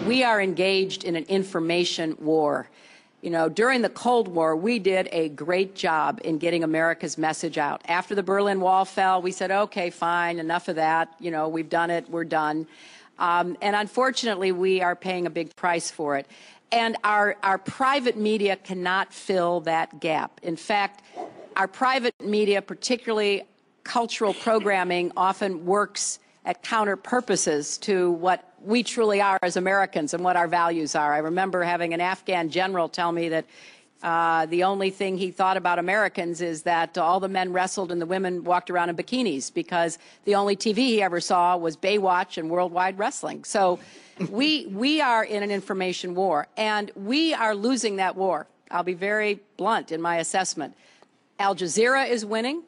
we are engaged in an information war. You know, during the Cold War, we did a great job in getting America's message out. After the Berlin Wall fell, we said, okay, fine, enough of that. You know, we've done it, we're done. And unfortunately, we are paying a big price for it. And our private media cannot fill that gap. In fact, our private media, particularly cultural programming, often works at counter purposes to what we truly are as Americans and what our values are. I remember having an Afghan general tell me that the only thing he thought about Americans is that all the men wrestled and the women walked around in bikinis, because the only TV he ever saw was Baywatch and Worldwide Wrestling. So we are in an information war, and we are losing that war. I'll be very blunt in my assessment. Al Jazeera is winning.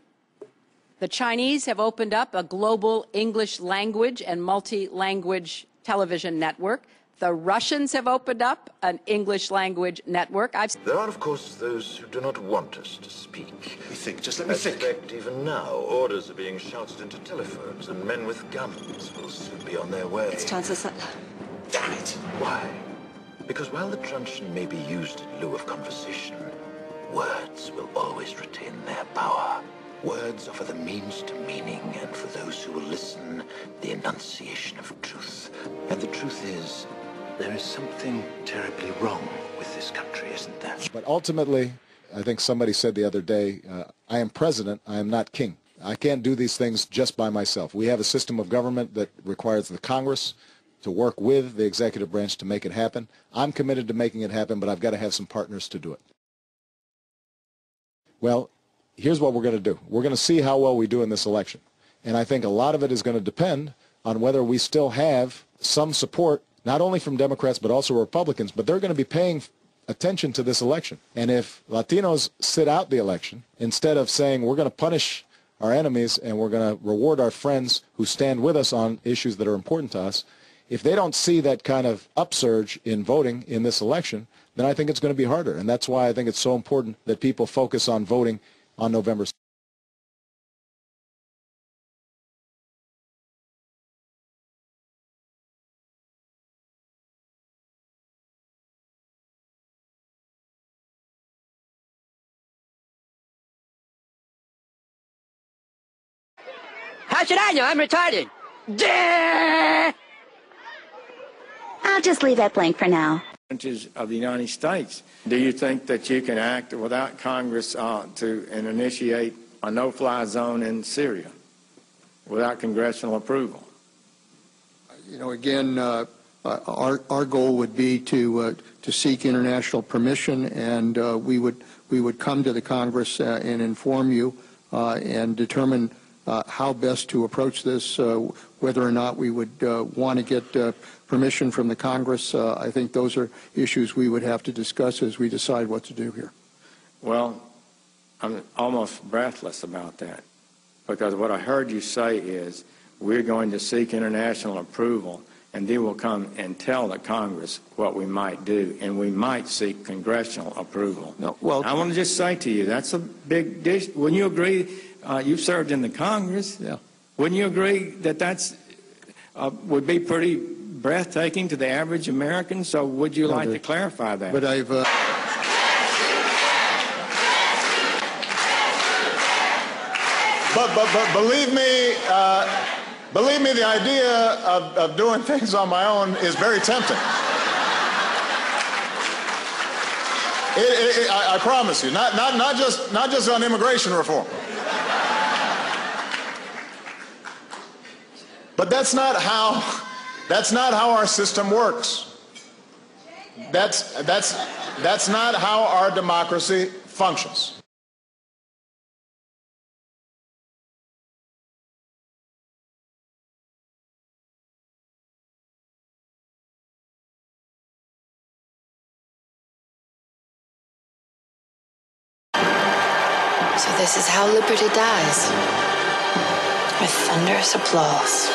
The Chinese have opened up a global English language and multi-language television network. The Russians have opened up an English language network. There are, of course, those who do not want us to speak. Let me think, just let me think. In fact, even now, orders are being shouted into telephones, and men with guns will soon be on their way. It's Chancellor Sutler. Damn it. Why? Because while the truncheon may be used in lieu of conversation, words will always retain their power. Words offer the means to meaning, and for those who will listen, the enunciation of truth. And the truth is, there is something terribly wrong with this country, isn't there? But ultimately, I think somebody said the other day, I am president, I am not king. I can't do these things just by myself. We have a system of government that requires the Congress to work with the executive branch to make it happen. I'm committed to making it happen, but I've got to have some partners to do it. Well, here's what we're going to do. We're going to see how well we do in this election. And I think a lot of it is going to depend on whether we still have some support, not only from Democrats but also Republicans, but they're going to be paying attention to this election. And if Latinos sit out the election, instead of saying we're going to punish our enemies and we're going to reward our friends who stand with us on issues that are important to us, if they don't see that kind of upsurge in voting in this election, then I think it's going to be harder. And that's why I think it's so important that people focus on voting on November 6th. How should I know? I'm retarded. I'll just leave that blank for now. Of the United States. Do you think that you can act without Congress to initiate a no-fly zone in Syria without congressional approval? You know, again, our goal would be to seek international permission, and we would come to the Congress and inform you and determine how best to approach this, whether or not we would want to get permission from the Congress. I think those are issues we would have to discuss as we decide what to do here. Well, I'm almost breathless about that, because what I heard you say is we're going to seek international approval, and then we'll come and tell the Congress what we might do, and we might seek congressional approval. No, well, I want to just say to you, that's a big dish. Wouldn't you agree? You've served in the Congress. Yeah. Wouldn't you agree that that's would be pretty breathtaking to the average American? So would you like to clarify that? But I've... But believe me, the idea of doing things on my own is very tempting. I promise you, not just on immigration reform. But that's not how our system works. That's not how our democracy functions. So this is how liberty dies, with thunderous applause.